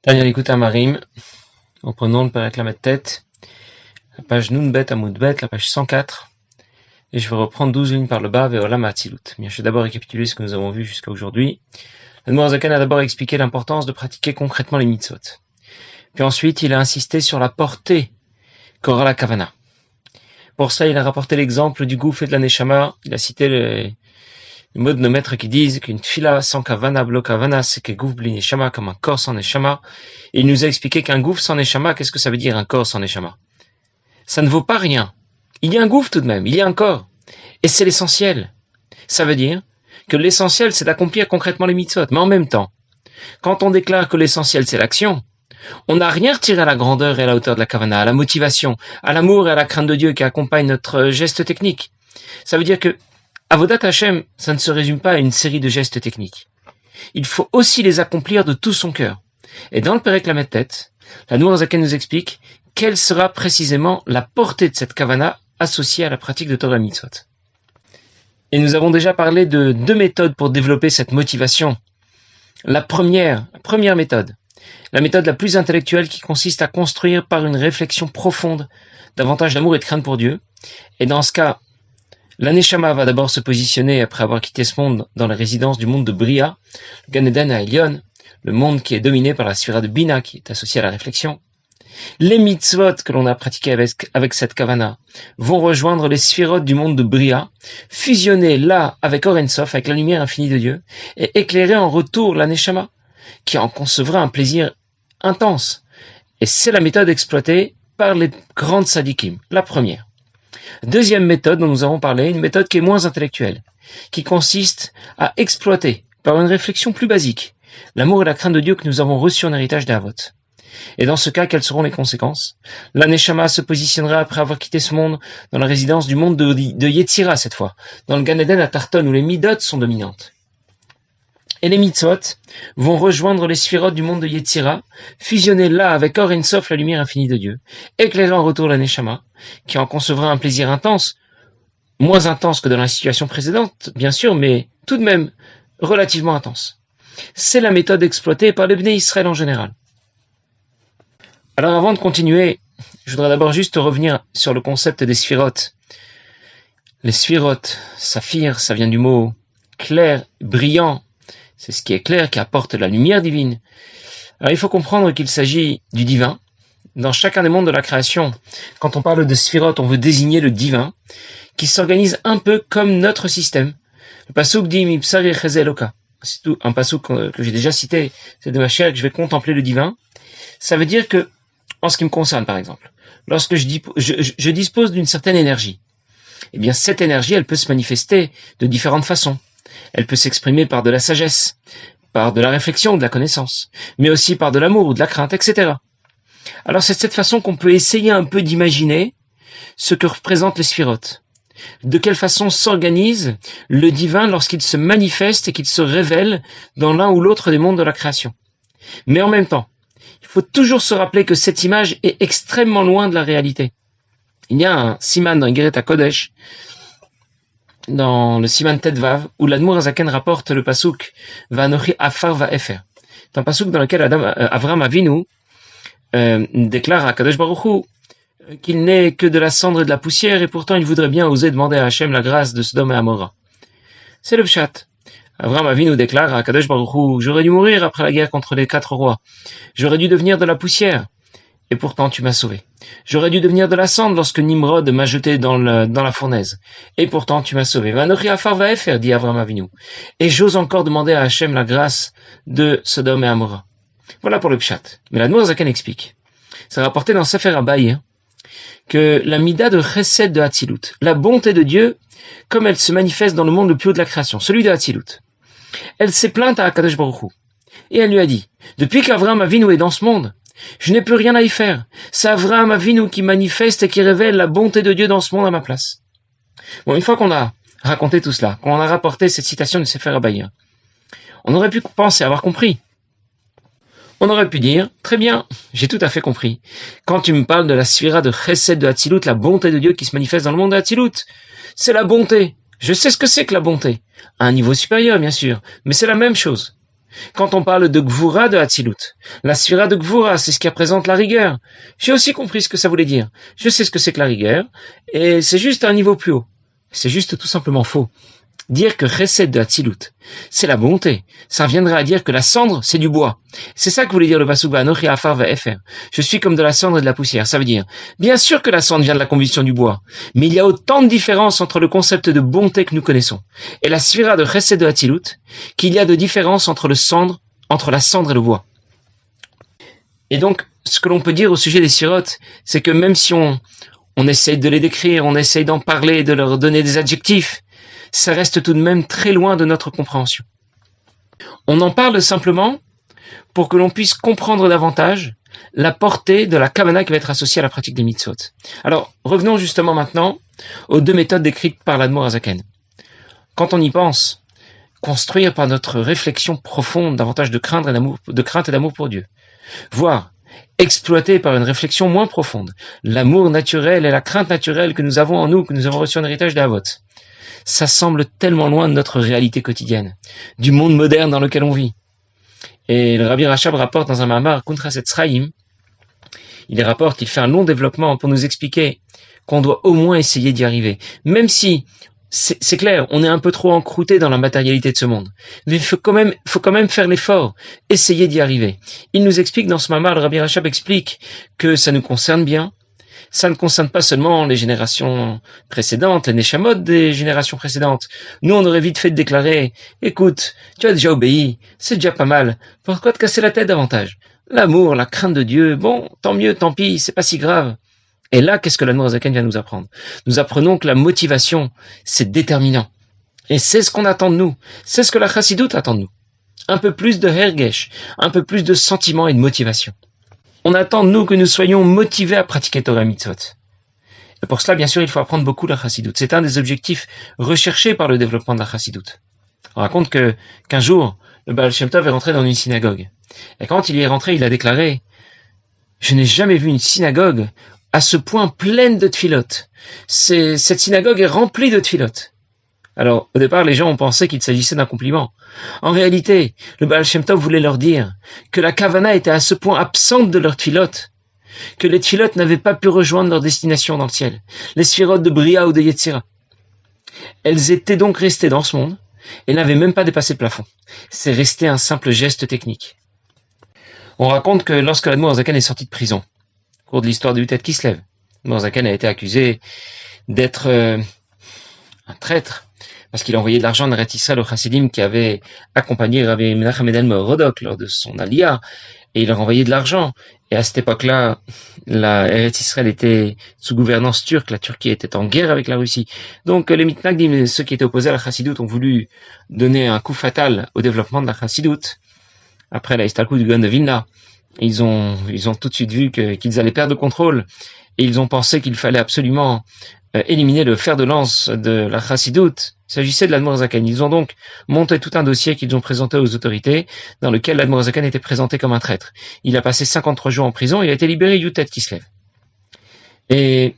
Daniel écoute Amarim, reprenons le Perek Lamed Tête, la page Nunbet Amoud Bet, la page 104, et je vais reprendre 12 lignes par le bas, Ve'olam Hatzilut. Bien, je vais d'abord récapituler ce que nous avons vu jusqu'à aujourd'hui. L'Admor Zaken a d'abord expliqué l'importance de pratiquer concrètement les mitzvot. Puis ensuite, il a insisté sur la portée qu'aura la Kavana. Pour ça, il a rapporté l'exemple du Gouf et de la Neshama. Il a cité les mots de nos maîtres qui disent qu'une tfila sans Kavana, blo Kavana, c'est que Gouf bli Neshama, comme un corps sans Neshama. Et il nous a expliqué qu'un Gouf sans Neshama, qu'est-ce que ça veut dire un corps sans Neshama? Ça ne vaut pas rien. Il y a un Gouf tout de même, il y a un corps. Et c'est l'essentiel. Ça veut dire que l'essentiel, c'est d'accomplir concrètement les mitzvot. Mais en même temps, quand on déclare que l'essentiel, c'est l'action, on n'a rien retiré à la grandeur et à la hauteur de la kavana, à la motivation, à l'amour et à la crainte de Dieu qui accompagne notre geste technique. Ça veut dire que Avodat Hashem, ça ne se résume pas à une série de gestes techniques. Il faut aussi les accomplir de tout son cœur. Et dans le Perek Lamed Tête, l'Admor Zaken nous explique quelle sera précisément la portée de cette kavana associée à la pratique de Torah Mitzvot. Et nous avons déjà parlé de deux méthodes pour développer cette motivation. La première méthode, la méthode la plus intellectuelle qui consiste à construire par une réflexion profonde davantage d'amour et de crainte pour Dieu. Et dans ce cas, la Neshama va d'abord se positionner après avoir quitté ce monde dans la résidence du monde de Bria, le Gan Eden à Elion, le monde qui est dominé par la sphira de Bina qui est associée à la réflexion. Les mitzvot que l'on a pratiqués avec cette kavana vont rejoindre les sphirotes du monde de Bria, fusionner là avec Or Ein Sof, avec la lumière infinie de Dieu, et éclairer en retour la Neshama, qui en concevra un plaisir intense. Et c'est la méthode exploitée par les grandes sadikim, la première. Deuxième méthode dont nous avons parlé, une méthode qui est moins intellectuelle, qui consiste à exploiter, par une réflexion plus basique, l'amour et la crainte de Dieu que nous avons reçus en héritage des Havot. Et dans ce cas, quelles seront les conséquences? La Neshama se positionnera après avoir quitté ce monde dans la résidence du monde de Yetzira cette fois, dans le Gan Eden à Tarton où les Midot sont dominantes. Et les mitzvot vont rejoindre les sphirotes du monde de Yetzira, fusionner là avec Or Ein Sof, la lumière infinie de Dieu, éclairant en retour la Neshama, qui en concevra un plaisir intense, moins intense que dans la situation précédente, bien sûr, mais tout de même relativement intense. C'est la méthode exploitée par les Bnei Israël en général. Alors avant de continuer, je voudrais d'abord juste revenir sur le concept des sphirotes. Les sphirotes, saphir, ça vient du mot clair, brillant. C'est ce qui est clair, qui apporte la lumière divine. Alors il faut comprendre qu'il s'agit du divin. Dans chacun des mondes de la création, quand on parle de sphirotes, on veut désigner le divin, qui s'organise un peu comme notre système. Le pasuk dit Mipsar Yecheze Eloka. C'est un pasuk que j'ai déjà cité, c'est de ma chair que je vais contempler le divin. Ça veut dire que, en ce qui me concerne par exemple, lorsque je dispose d'une certaine énergie, eh bien cette énergie, elle peut se manifester de différentes façons. Elle peut s'exprimer par de la sagesse, par de la réflexion ou de la connaissance, mais aussi par de l'amour ou de la crainte, etc. Alors c'est de cette façon qu'on peut essayer un peu d'imaginer ce que représentent les sphirotes. De quelle façon s'organise le divin lorsqu'il se manifeste et qu'il se révèle dans l'un ou l'autre des mondes de la création. Mais en même temps, il faut toujours se rappeler que cette image est extrêmement loin de la réalité. Il y a un siman dans Igeret HaKodesh, dans le siman Tetvav, où l'Admor Zaken rapporte le pasuk Vanochi Afar Va'efer. C'est un pasuk dans lequel Avram Avinu déclare à Kadosh Baruch Hu qu'il n'est que de la cendre et de la poussière, et pourtant il voudrait bien oser demander à Hachem la grâce de Sodome et Amora. C'est le pshat. Avram Avinu déclare à Kadosh Baruch Hu, j'aurais dû mourir après la guerre contre les 4 rois. J'aurais dû devenir de la poussière. Et pourtant tu m'as sauvé. J'aurais dû devenir de la cendre lorsque Nimrod m'a jeté dans la fournaise. Et pourtant tu m'as sauvé. Vanochi Afar Va'efer, dit Avram Avinu. Et j'ose encore demander à Hachem la grâce de Sodome et Amora. Voilà pour le pshat. Mais l'Admor Zaken explique. C'est rapporté dans Sefer Abaye que la mida de chesed de Hatzilut, la bonté de Dieu, comme elle se manifeste dans le monde le plus haut de la création, celui de Hatzilut, elle s'est plainte à Akadosh Baruch Hu. Et elle lui a dit, depuis qu'Avram Avinu est dans ce monde, je n'ai plus rien à y faire. C'est Avram Avinu qui manifeste et qui révèle la bonté de Dieu dans ce monde à ma place. Bon, une fois qu'on a raconté tout cela, qu'on a rapporté cette citation de Sefer Abaye, on aurait pu penser avoir compris. On aurait pu dire, très bien, j'ai tout à fait compris. Quand tu me parles de la sphira de Chesed de Hatzilut, la bonté de Dieu qui se manifeste dans le monde de Hatzilut, c'est la bonté. Je sais ce que c'est que la bonté. À un niveau supérieur, bien sûr, mais c'est la même chose. Quand on parle de Gvura de Hatzilut, la sphira de Gvura, c'est ce qui représente la rigueur. J'ai aussi compris ce que ça voulait dire. Je sais ce que c'est que la rigueur, et c'est juste un niveau plus haut. C'est juste tout simplement faux. Dire que Chesed de Hatzilut, c'est la bonté, ça reviendrait à dire que la cendre, c'est du bois. C'est ça que voulait dire le pasuk Va'anochi Afar Ve'efer. Je suis comme de la cendre et de la poussière. Ça veut dire, bien sûr que la cendre vient de la combustion du bois, mais il y a autant de différences entre le concept de bonté que nous connaissons et la sphira de Chesed de Hatzilut qu'il y a de différences entre la cendre et le bois. Et donc, ce que l'on peut dire au sujet des sphirotes, c'est que même si on essaye de les décrire, on essaye d'en parler, de leur donner des adjectifs, ça reste tout de même très loin de notre compréhension. On en parle simplement pour que l'on puisse comprendre davantage la portée de la kavana qui va être associée à la pratique des mitzvot. Alors, revenons justement maintenant aux deux méthodes décrites par l'Admor HaZaken. Quand on y pense, construire par notre réflexion profonde davantage de crainte et d'amour pour Dieu, voire exploiter par une réflexion moins profonde l'amour naturel et la crainte naturelle que nous avons en nous, que nous avons reçu en héritage d'Avot. Ça semble tellement loin de notre réalité quotidienne, du monde moderne dans lequel on vit. Et le Rabbi Rachab rapporte dans un Mamar, Kuntras Etzraïm, il fait un long développement pour nous expliquer qu'on doit au moins essayer d'y arriver. Même si, c'est clair, on est un peu trop encrouté dans la matérialité de ce monde. Mais il faut quand même faire l'effort, essayer d'y arriver. Il nous explique dans ce Mamar, le Rabbi Rachab explique que ça nous concerne bien. Ça ne concerne pas seulement les générations précédentes, les neshamot des générations précédentes. Nous, on aurait vite fait de déclarer, écoute, tu as déjà obéi, c'est déjà pas mal, pourquoi te casser la tête davantage? L'amour, la crainte de Dieu, bon, tant mieux, tant pis, c'est pas si grave. Et là, qu'est-ce que l'Admor HaZaken vient nous apprendre? Nous apprenons que la motivation, c'est déterminant. Et c'est ce qu'on attend de nous. C'est ce que la Chassidoute attend de nous. Un peu plus de hergesh, un peu plus de sentiment et de motivation. On attend de nous que nous soyons motivés à pratiquer Torah Mitzvot. Et pour cela, bien sûr, il faut apprendre beaucoup la Chassidoute. C'est un des objectifs recherchés par le développement de la Chassidoute. On raconte qu'un jour, le Baal Shem Tov est rentré dans une synagogue. Et quand il y est rentré, il a déclaré « Je n'ai jamais vu une synagogue à ce point pleine de tfilot. Cette synagogue est remplie de tfilot. » Alors, au départ, les gens ont pensé qu'il s'agissait d'un compliment. En réalité, le Baal Shem Tov voulait leur dire que la kavana était à ce point absente de leurs tfilot, que les tfilot n'avaient pas pu rejoindre leur destination dans le ciel, les sphirotes de Bria ou de Yetzira. Elles étaient donc restées dans ce monde et n'avaient même pas dépassé le plafond. C'est resté un simple geste technique. On raconte que lorsque l'Admor HaZaken est sorti de prison, au cours de l'histoire de Yutet Kislev, l'Admor HaZaken a été accusé d'être un traître, parce qu'il a envoyé de l'argent en Eretz Israël aux Chassidim qui avaient accompagné Rabbi Menachem Mendel Merodok lors de son aliyah, et il leur envoyé de l'argent. Et à cette époque-là, la Eretz Israël était sous gouvernance turque, la Turquie était en guerre avec la Russie. Donc les mitnagdim, ceux qui étaient opposés à la Chassidoute, ont voulu donner un coup fatal au développement de la Chassidoute. Après la Istalkou du Gaon de Vilna, ils ont tout de suite vu qu'ils allaient perdre le contrôle, et ils ont pensé qu'il fallait absolument éliminer le fer de lance de la Chassidoute. Il s'agissait de l'Admor HaZaken. Ils ont donc monté tout un dossier qu'ils ont présenté aux autorités, dans lequel l'Admor HaZaken était présenté comme un traître. Il a passé 53 jours en prison, il a été libéré Yutet Kislev. Et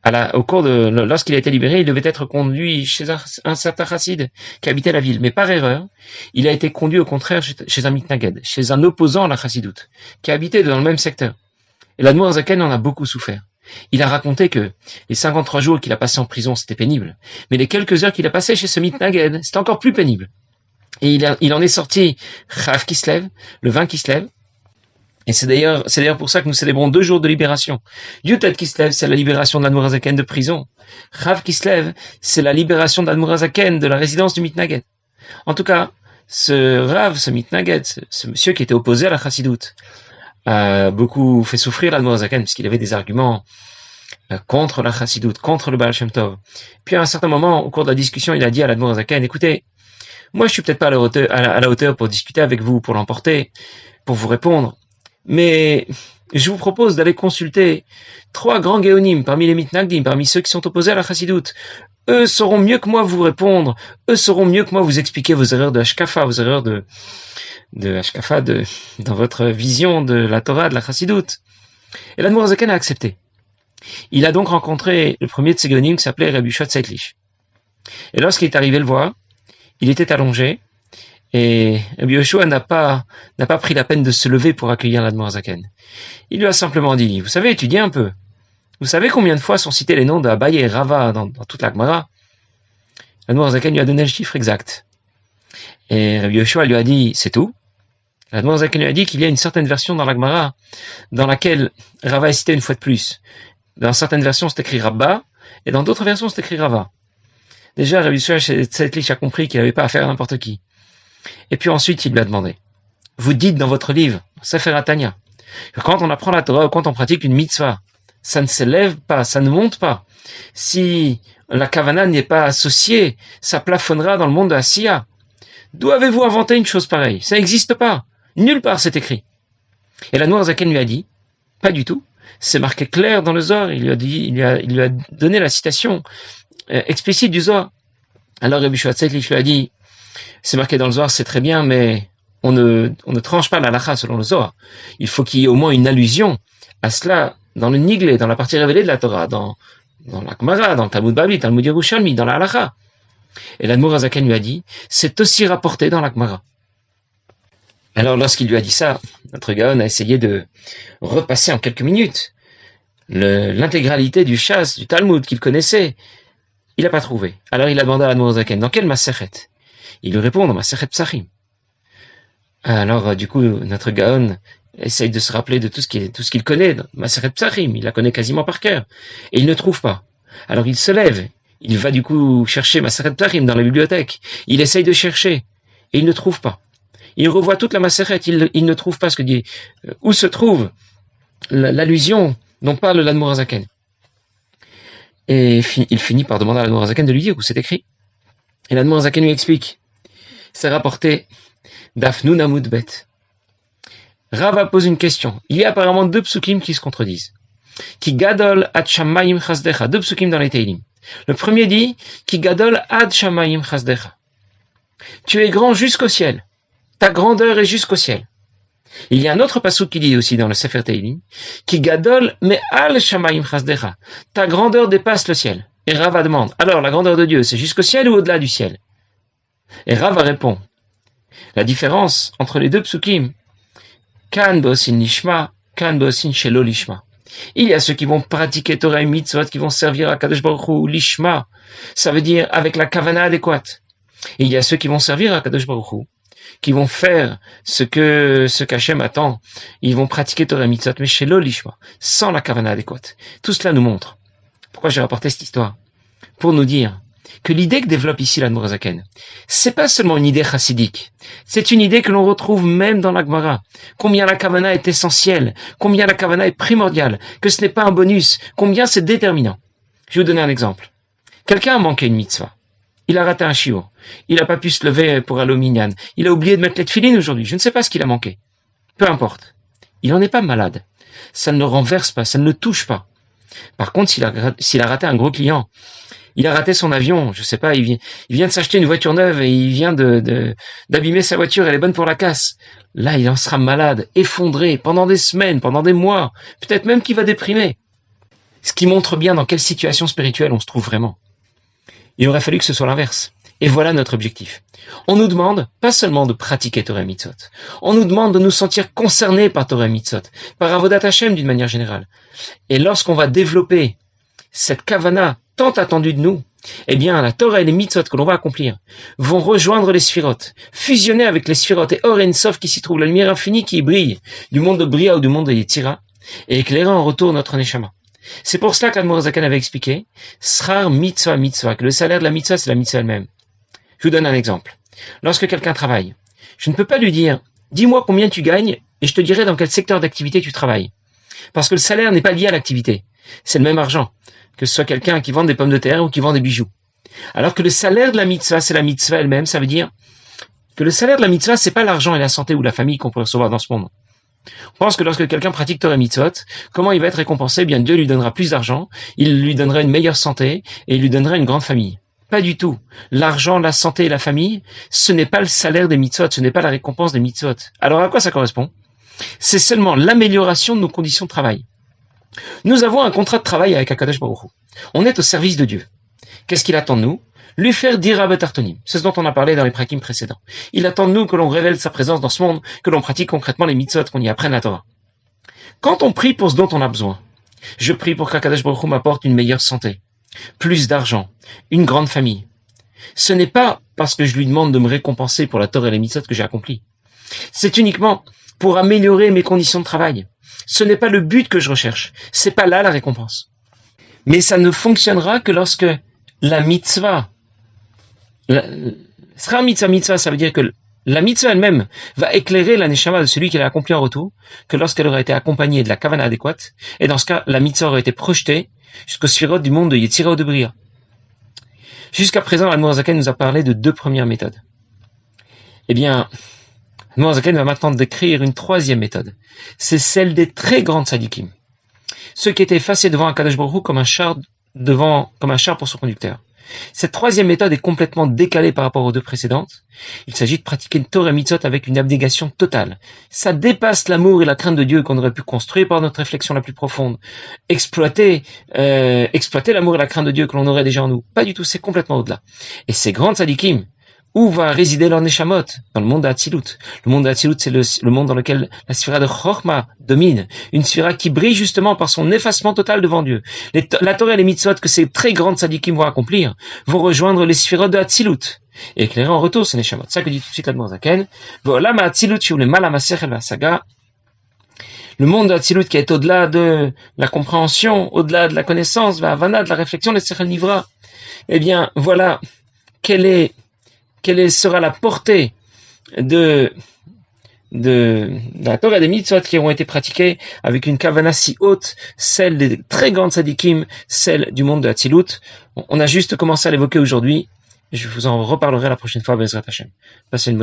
lorsqu'il a été libéré, il devait être conduit chez un certain chassid qui habitait la ville. Mais par erreur, il a été conduit au contraire chez un mitnaged, chez un opposant à la Chassidoute, qui habitait dans le même secteur. Et l'Admor HaZaken en a beaucoup souffert. Il a raconté que les 53 jours qu'il a passés en prison, c'était pénible. Mais les quelques heures qu'il a passées chez ce mitnaged, c'était encore plus pénible. Et il en est sorti Chav Kislev, le 20 Kislev. Et c'est d'ailleurs pour ça que nous célébrons 2 jours de libération. Yutet Kislev, c'est la libération de l'Admor HaZaken de prison. Chav Kislev, c'est la libération de l'Admor HaZaken de la résidence du mitnaged. En tout cas, ce mitnaged, ce monsieur qui était opposé à la Chassidoute, a beaucoup fait souffrir l'Admor HaZaken puisqu'il avait des arguments contre la Chassidoute, contre le Baal Shem Tov. Puis à un certain moment, au cours de la discussion, il a dit à l'Admor HaZaken, écoutez, moi je suis peut-être pas à la hauteur pour discuter avec vous, pour l'emporter, pour vous répondre, mais je vous propose d'aller consulter 3 grands géonim parmi les mitnagdim, parmi ceux qui sont opposés à la Chassidoute. Eux sauront mieux que moi vous répondre, eux sauront mieux que moi vous expliquer vos erreurs de Hashkafa, vos erreurs de Hashkafa dans votre vision de la Torah, de la Chassidoute. Et l'Admor HaZaken a accepté. Il a donc rencontré le premier de ces géonim qui s'appelait Rabbi Shot Seitlich. Et lorsqu'il est arrivé le voir, il était allongé, Et Rabbi Yoshua n'a pas pris la peine de se lever pour accueillir l'Admorazaken. Il lui a simplement dit, vous savez, étudiez un peu. Vous savez combien de fois sont cités les noms d'Abaye et Rava dans toute la Gemara? L'Admorazaken lui a donné le chiffre exact. Et Rabbi Yoshua lui a dit, c'est tout. L'Admorazaken lui a dit qu'il y a une certaine version dans la Gemara dans laquelle Rava est cité une fois de plus. Dans certaines versions, c'est écrit Rabba, et dans d'autres versions, c'est écrit Rava. Déjà, Rabbi Yoshua Tzedlik a compris qu'il n'avait pas affaire à n'importe qui. Et puis ensuite, il lui a demandé, vous dites dans votre livre, Sefer HaTanya, que quand on apprend la Torah ou quand on pratique une mitzvah, ça ne s'élève pas, ça ne monte pas. Si la kavana n'est pas associée, ça plafonnera dans le monde de Asiya. D'où avez-vous inventé une chose pareille? Ça n'existe pas. Nulle part c'est écrit. Et l'Admorazaken lui a dit, pas du tout. C'est marqué clair dans le Zohar. Il lui a donné la citation explicite du Zohar. Alors Rabbi Yoshua Tzedlik lui a dit, c'est marqué dans le Zohar, c'est très bien, mais on ne tranche pas la halakha selon le Zohar. Il faut qu'il y ait au moins une allusion à cela dans le Niglé, dans la partie révélée de la Torah, dans la Gemara, dans le Talmud Babli, Talmud Yerushalmi, dans la halakha. Et l'Admorazaken lui a dit, c'est aussi rapporté dans la Gemara. Alors lorsqu'il lui a dit ça, notre Gaon a essayé de repasser en quelques minutes l'intégralité du Shas, du Talmud qu'il connaissait. Il n'a pas trouvé. Alors il a demandé à l'Admorazaken, dans quel Masechet? Il lui répond, dans Masechet Psachim. Alors du coup, notre Gaon essaye de se rappeler de tout ce qu'il connaît, Masechet Psachim, il la connaît quasiment par cœur. Et il ne trouve pas. Alors il se lève, il va du coup chercher Masechet Psachim dans la bibliothèque. Il essaye de chercher, et il ne trouve pas. Il revoit toute la Masechet, il ne trouve pas ce que dit, où se trouve l'allusion dont parle l'Admorazaken. Et il finit par demander à l'Admorazaken de lui dire où c'est écrit. Et l'Admorazaken lui explique. C'est rapporté d'Afnoun Amud Bet. Rava pose une question. Il y a apparemment deux psukim qui se contredisent. Ki gadol ad shamayim chasdecha. Deux psukim dans les Teilim. Le premier dit Ki gadol ad shamayim chasdecha. Tu es grand jusqu'au ciel. Ta grandeur est jusqu'au ciel. Il y a un autre pasuk qui dit aussi dans le Sefer Teilim Ki gadol me al shamayim chasdecha. Ta grandeur dépasse le ciel. Et Rava demande, alors la grandeur de Dieu, c'est jusqu'au ciel ou au-delà du ciel? Et Rava répond, la différence entre les deux psukim, kan bosin lishma, kan bosin shelo lishma. Il y a ceux qui vont pratiquer Torah et mitzvot, qui vont servir à Kadosh Baruch Hu, lishma, ça veut dire avec la kavana adéquate. Et il y a ceux qui vont servir à Kadosh Baruch Hu, qui vont faire ce qu'Hachem attend. Ils vont pratiquer Torah et mitzvot, mais shelo lishma, sans la kavana adéquate. Tout cela nous montre. Pourquoi j'ai rapporté cette histoire? Pour nous dire que l'idée que développe ici l'Admorazaken, c'est pas seulement une idée chassidique, c'est une idée que l'on retrouve même dans la Gemara. Combien la kavana est essentielle, combien la kavana est primordiale, que ce n'est pas un bonus, combien c'est déterminant. Je vais vous donner un exemple. Quelqu'un a manqué une mitzvah. Il a raté un shiur. Il n'a pas pu se lever pour aller au minyan. Il a oublié de mettre les tefilines aujourd'hui. Je ne sais pas ce qu'il a manqué. Peu importe. Il n'en est pas malade. Ça ne le renverse pas, ça ne le touche pas. Par contre, s'il a raté un gros client, il a raté son avion, je sais pas, il vient de s'acheter une voiture neuve et il vient d'abîmer sa voiture, elle est bonne pour la casse. Là, il en sera malade, effondré, pendant des semaines, pendant des mois, peut-être même qu'il va déprimer. Ce qui montre bien dans quelle situation spirituelle on se trouve vraiment. Il aurait fallu que ce soit l'inverse. Et voilà notre objectif. On nous demande pas seulement de pratiquer Torah et Mitzvot. On nous demande de nous sentir concernés par Torah et Mitzvot, par Avodat Hashem d'une manière générale. Et lorsqu'on va développer cette kavana tant attendue de nous, eh bien, la Torah et les Mitzvot que l'on va accomplir vont rejoindre les sphirotes, fusionner avec les sphirotes et Or Ein Sof qui s'y trouve, la lumière infinie qui brille du monde de Bria ou du monde de Yetzira, et éclairer en retour notre Neshama. C'est pour cela qu'Admorazaken avait expliqué Srar mitzvah mitzvah, que le salaire de la mitzvah, c'est la mitzvah elle-même. Je vous donne un exemple. Lorsque quelqu'un travaille, je ne peux pas lui dire « Dis-moi combien tu gagnes et je te dirai dans quel secteur d'activité tu travailles. » Parce que le salaire n'est pas lié à l'activité. C'est le même argent, que ce soit quelqu'un qui vend des pommes de terre ou qui vend des bijoux. Alors que le salaire de la mitzvah, c'est la mitzvah elle-même, ça veut dire que le salaire de la mitzvah, c'est pas l'argent et la santé ou la famille qu'on peut recevoir dans ce monde. On pense que lorsque quelqu'un pratique Torah et Mitzvot, comment il va être récompensé? Eh bien, Dieu lui donnera plus d'argent, il lui donnera une meilleure santé et il lui donnera une grande famille. Pas du tout. L'argent, la santé et la famille, ce n'est pas le salaire des mitzvot, ce n'est pas la récompense des mitzvot. Alors à quoi ça correspond? C'est seulement l'amélioration de nos conditions de travail. Nous avons un contrat de travail avec HaKadosh Baruch Hu. On est au service de Dieu. Qu'est-ce qu'il attend de nous? lui faire dire à Betartonim. C'est ce dont on a parlé dans les prakim précédents. Il attend de nous que l'on révèle sa présence dans ce monde, que l'on pratique concrètement les mitzvot, qu'on y apprenne la Torah. Quand on prie pour ce dont on a besoin, je prie pour qu'Akadosh Baruch Hu m'apporte une meilleure santé, plus d'argent, une grande famille. Ce n'est pas parce que je lui demande de me récompenser pour la Torah et les mitzvot que j'ai accompli. C'est uniquement pour améliorer mes conditions de travail. Ce n'est pas le but que je recherche. C'est pas là la récompense. Mais ça ne fonctionnera que lorsque la mitzvah, sera mitzvah, ça veut dire que la mitzvah elle-même va éclairer la neshama de celui qui l'a accompli en retour, que lorsqu'elle aura été accompagnée de la kavana adéquate, et dans ce cas, la mitzvah aurait été projetée jusqu'au sphirot du monde de Yetzira ou de Bria. Jusqu'à présent, l'Admor Zaken nous a parlé de 2 premières méthodes. Eh bien, l'Admor Zaken va maintenant décrire une 3e méthode. C'est celle des très grands tzadikim. Ceux qui étaient effacés devant Akadosh Baruch Hu comme un char pour son conducteur. Cette 3e méthode est complètement décalée par rapport aux 2 précédentes. Il s'agit de pratiquer une Torah mitzvot avec une abnégation totale. Ça dépasse l'amour et la crainte de Dieu qu'on aurait pu construire par notre réflexion la plus profonde. Exploiter l'amour et la crainte de Dieu que l'on aurait déjà en nous. Pas du tout, c'est complètement au-delà. Et ces grands tzadikim, où va résider leur neshamot? Dans le monde d'Hatzilut. Le monde d'Hatzilut, c'est le monde dans lequel la sphira de Chochma domine. Une sphira qui brille justement par son effacement total devant Dieu. La Torah et les mitzvot que ces très grandes tzadikim vont accomplir vont rejoindre les sphirot de Hatzilut et éclairer en retour ces neshamot. Ça que dit tout de suite l'Admor Zaken. Vo'olam ha'Hatzilut shu lemala masechel v'hasaga. Le monde de Hatzilut qui est au-delà de la compréhension, au-delà de la connaissance, de la réflexion, le sechel nivra. Eh bien, voilà quelle sera la portée de la Torah et des mitzvot qui auront été pratiquées avec une kavana si haute, celle des très grandes tzadikim, celle du monde de Hatzilut. On a juste commencé à l'évoquer aujourd'hui. Je vous en reparlerai la prochaine fois, Bezrat Hashem. Passez une bonne journée.